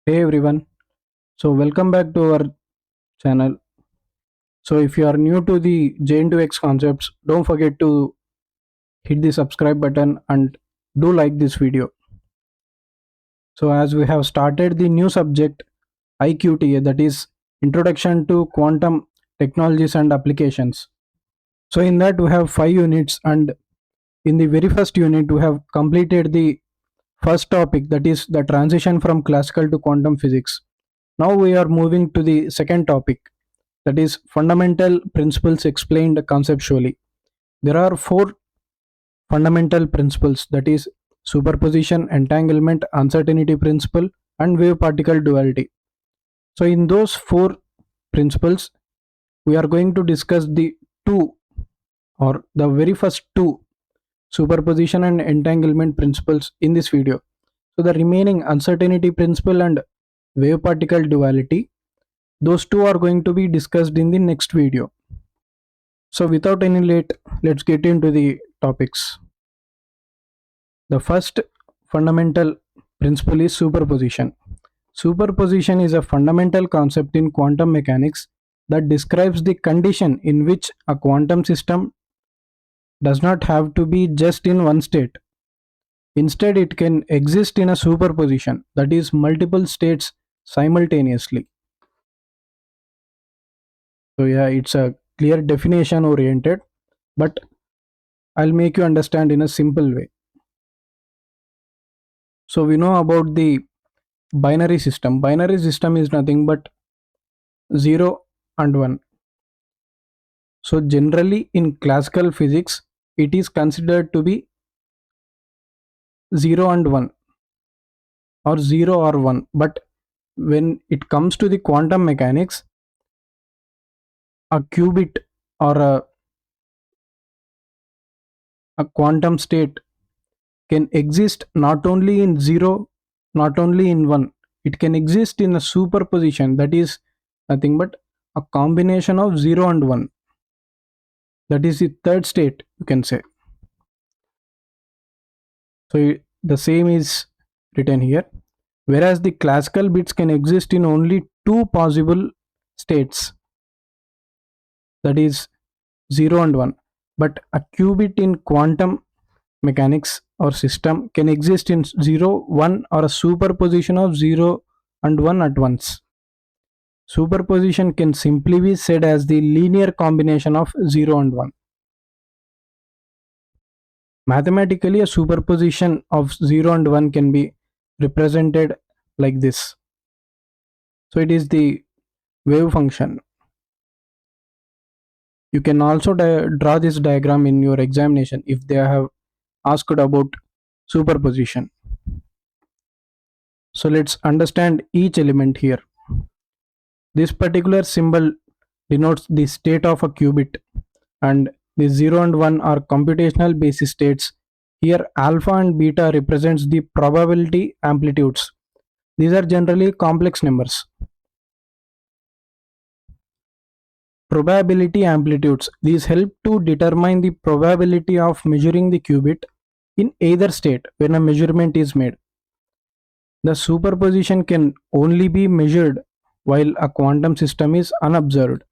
Hey everyone, so welcome back to our channel. So if you are new to the JNTUH concepts, don't forget to hit the subscribe button and do like this video. So as we have started the new subject IQTA, that is Introduction to Quantum Technologies and Applications. So in that we have 5 units, and in the very first unit we have completed the first topic, that is the transition from classical to quantum physics. Now we are moving to the second topic, that is fundamental principles explained conceptually. There are four fundamental principles, that is superposition, entanglement, uncertainty principle, and wave particle duality. So in those four principles we are going to discuss the two, or the very first two, superposition and entanglement principles in this video. So the remaining uncertainty principle and wave particle duality, those two are going to be discussed in the next video. So without any late, let's get into the topics. The first fundamental principle is superposition. Superposition is a fundamental concept in quantum mechanics that describes the condition in which a quantum system does not have to be just in one state. Instead, it can exist in a superposition, that is, multiple states simultaneously. So, yeah, it's a clear definition oriented, but I'll make you understand in a simple way. So, we know about the binary system. Binary system is nothing but 0 and 1. So, generally, in classical physics, it is considered to be 0 and 1, or 0 or 1. But when it comes to the quantum mechanics, a qubit or a quantum state can exist not only in 0, not only in 1. It can exist in a superposition, that is nothing but a combination of 0 and 1. That is the third state, you can say. So the same is written here. Whereas the classical bits can exist in only two possible states, that is 0 and 1. But a qubit in quantum mechanics or system can exist in 0, 1, or a superposition of 0 and 1 at once. Superposition can simply be said as the linear combination of 0 and 1. Mathematically, a superposition of 0 and 1 can be represented like this. So it is the wave function. You can also draw this diagram in your examination if they have asked about superposition. So let's understand each element here. This particular symbol denotes the state of a qubit, and the 0 and 1 are computational basis states. Here alpha and beta represents the probability amplitudes. These are generally complex numbers. Probability amplitudes. These help to determine the probability of measuring the qubit in either state when a measurement is made. The superposition can only be measured while a quantum system is unobserved.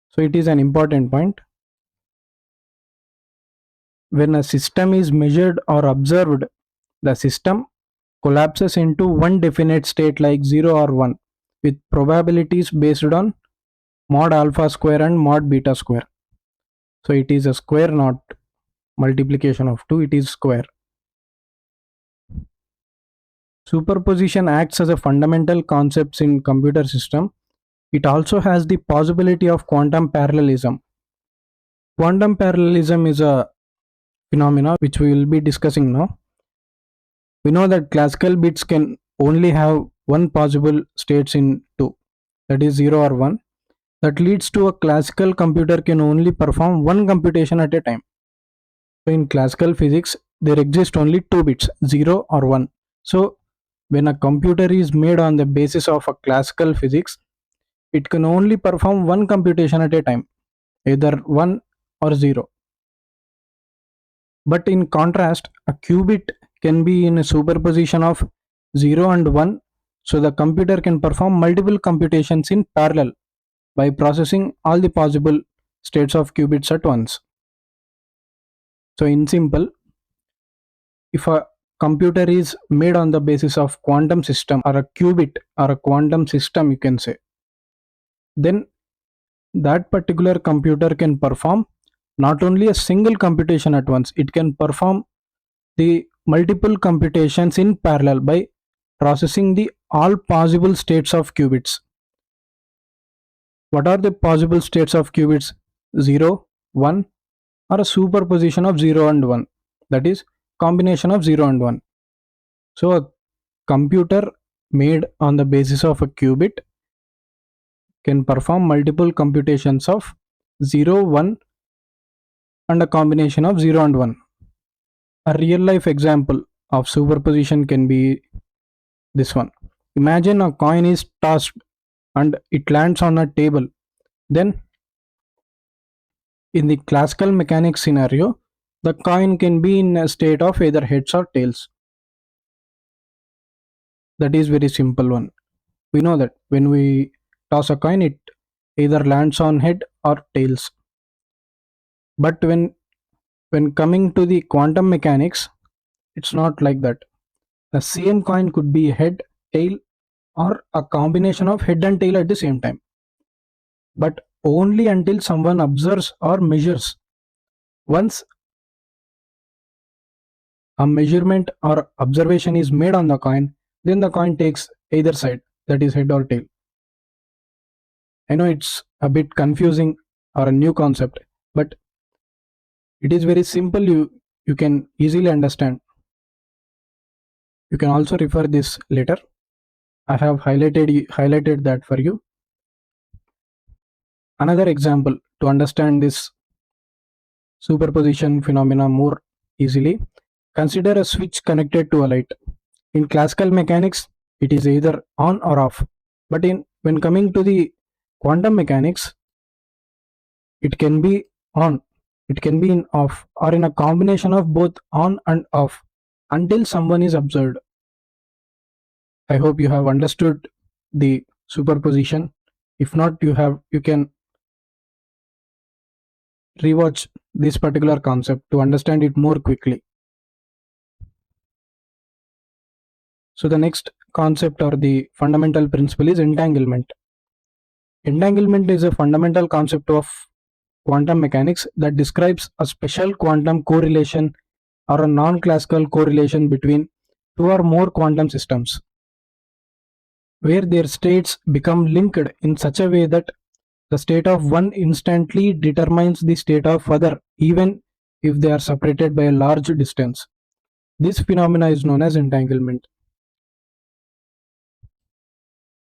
So it is an important point. When a system is measured or observed, the system collapses into one definite state like 0 or 1 with probabilities based on mod alpha square and mod beta square. So it is a square, not multiplication of 2, it is square. Superposition acts as a fundamental concept in computer system. It also has the possibility of quantum parallelism. Quantum parallelism is a phenomena which we will be discussing now. We know that classical bits can only have one possible states in 2, that is 0 or 1. That leads to a classical computer can only perform one computation at a time. So in classical physics, there exist only 2 bits, 0 or 1. So when a computer is made on the basis of a classical physics, it can only perform one computation at a time, either 1 or 0. But in contrast, a qubit can be in a superposition of 0 and 1, so the computer can perform multiple computations in parallel by processing all the possible states of qubits at once. So in simple, if a computer is made on the basis of quantum system or a qubit or a quantum system, you can say, then that particular computer can perform not only a single computation at once, it can perform the multiple computations in parallel by processing the all possible states of qubits. What are the possible states of qubits? 0, 1, or a superposition of 0 and 1, that is combination of 0 and 1. So a computer made on the basis of a qubit can perform multiple computations of 0, 1, and a combination of 0 and 1. A real life example of superposition can be this one. Imagine a coin is tossed and it lands on a table. Then, in the classical mechanics scenario, the coin can be in a state of either heads or tails. That is very simple one. We know that when we toss a coin, it either lands on head or tails. But when coming to the quantum mechanics, it's not like that. The same coin could be head, tail, or a combination of head and tail at the same time, but only until someone observes or measures. Once a measurement or observation is made on the coin, then the coin takes either side, that is head or tail. I know it's a bit confusing or a new concept, but it is very simple. You can easily understand. You can also refer this later. I have highlighted that for you. Another example to understand this superposition phenomena more easily, consider a switch connected to a light. In classical mechanics, it is either on or off. But when coming to the quantum mechanics, it can be on, it can be in off, or in a combination of both on and off until someone is observed. I hope you have understood the superposition. If not, you can rewatch this particular concept to understand it more quickly. So the next concept or the fundamental principle is entanglement. Entanglement is a fundamental concept of quantum mechanics that describes a special quantum correlation or a non-classical correlation between two or more quantum systems, where their states become linked in such a way that the state of one instantly determines the state of other, even if they are separated by a large distance. This phenomena is known as entanglement.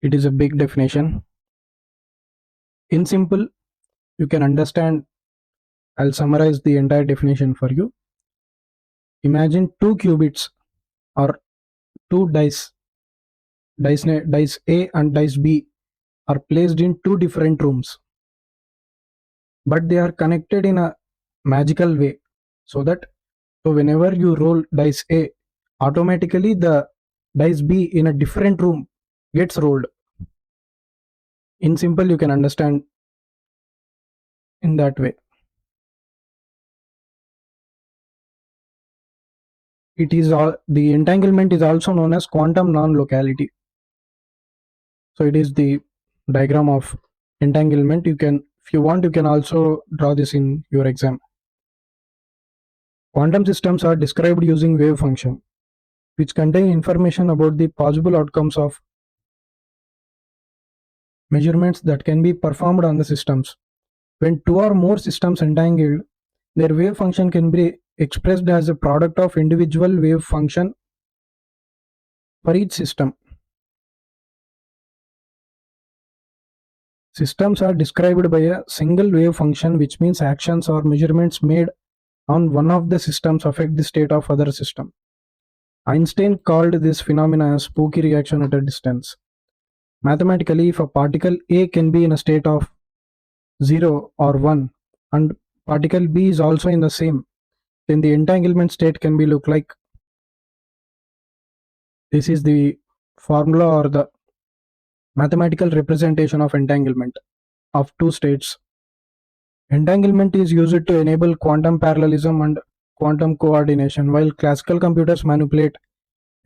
It is a big definition. In simple, you can understand. I'll summarize the entire definition for you. Imagine two qubits or two dice A and dice B are placed in two different rooms, but they are connected in a magical way, so whenever you roll dice A, automatically the dice B in a different room gets rolled. In simple, you can understand in that way. The entanglement is also known as quantum non-locality. So it is the diagram of entanglement. If you want, you can also draw this in your exam. Quantum systems are described using wave function, which contain information about the possible outcomes of measurements that can be performed on the systems. When two or more systems entangled, their wave function can be expressed as a product of individual wave function for each system. Systems are described by a single wave function, which means actions or measurements made on one of the systems affect the state of other system. Einstein called this phenomena as spooky reaction at a distance. Mathematically, if a particle A can be in a state of 0 or 1 and particle B is also in the same, then the entanglement state can be look like This is the formula or the mathematical representation of entanglement of two states. Entanglement is used to enable quantum parallelism and quantum coordination. While classical computers manipulate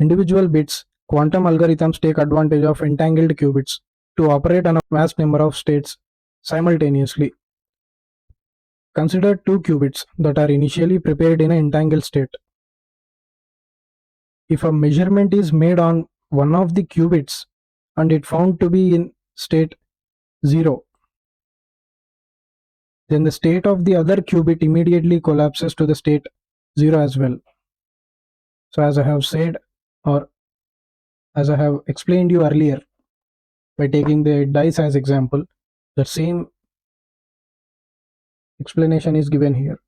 individual bits, quantum algorithms take advantage of entangled qubits to operate on a vast number of states simultaneously. Consider two qubits that are initially prepared in an entangled state. If a measurement is made on one of the qubits and it found to be in state 0, then the state of the other qubit immediately collapses to the state 0 as well. So as I have said, or as I have explained you earlier, by taking the dice as example, the same explanation is given here.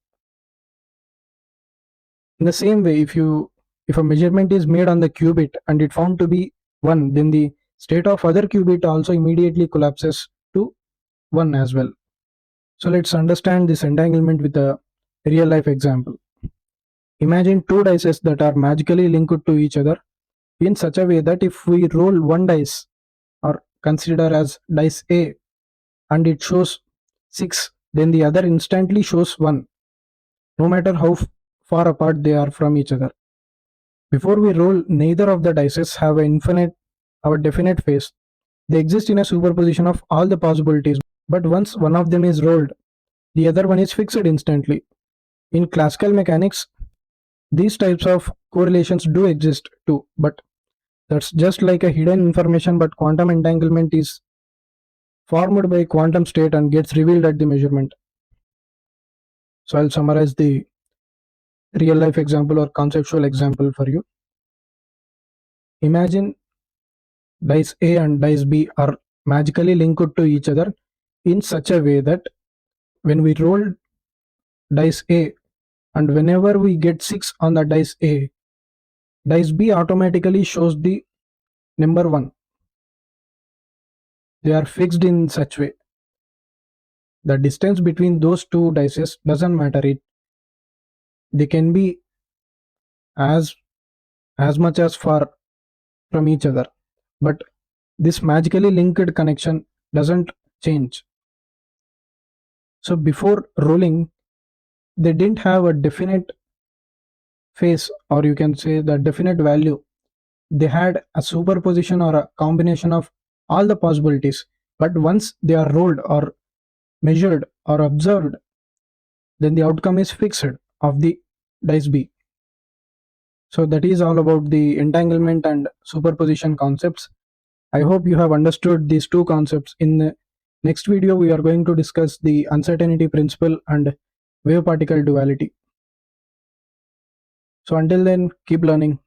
In the same way, if a measurement is made on the qubit and it found to be 1, then the state of other qubit also immediately collapses to 1 as well. So let's understand this entanglement with a real life example. Imagine two dices that are magically linked to each other in such a way that if we roll one dice, or consider as dice A, and it shows 6, then the other instantly shows 1, no matter how far apart they are from each other. Before we roll, neither of the dices have a definite phase. They exist in a superposition of all the possibilities, but once one of them is rolled, the other one is fixed instantly. In classical mechanics, these types of correlations do exist too, but that's just like a hidden information. But quantum entanglement is formed by quantum state and gets revealed at the measurement. So I'll summarize the real life example or conceptual example for you. Imagine dice A and dice B are magically linked to each other in such a way that when we roll dice A, and whenever we get 6 on the dice A, dice B automatically shows the number 1. They are fixed in such way. The distance between those two dices doesn't matter. They can be as much as far from each other, but this magically linked connection doesn't change. So before rolling, they didn't have a definite phase, or you can say the definite value. They had a superposition or a combination of all the possibilities, but once they are rolled or measured or observed, then the outcome is fixed of the dice B. So that is all about the entanglement and superposition concepts. I hope you have understood these two concepts. In the next video, we are going to discuss the uncertainty principle and wave particle duality. So until then, keep learning.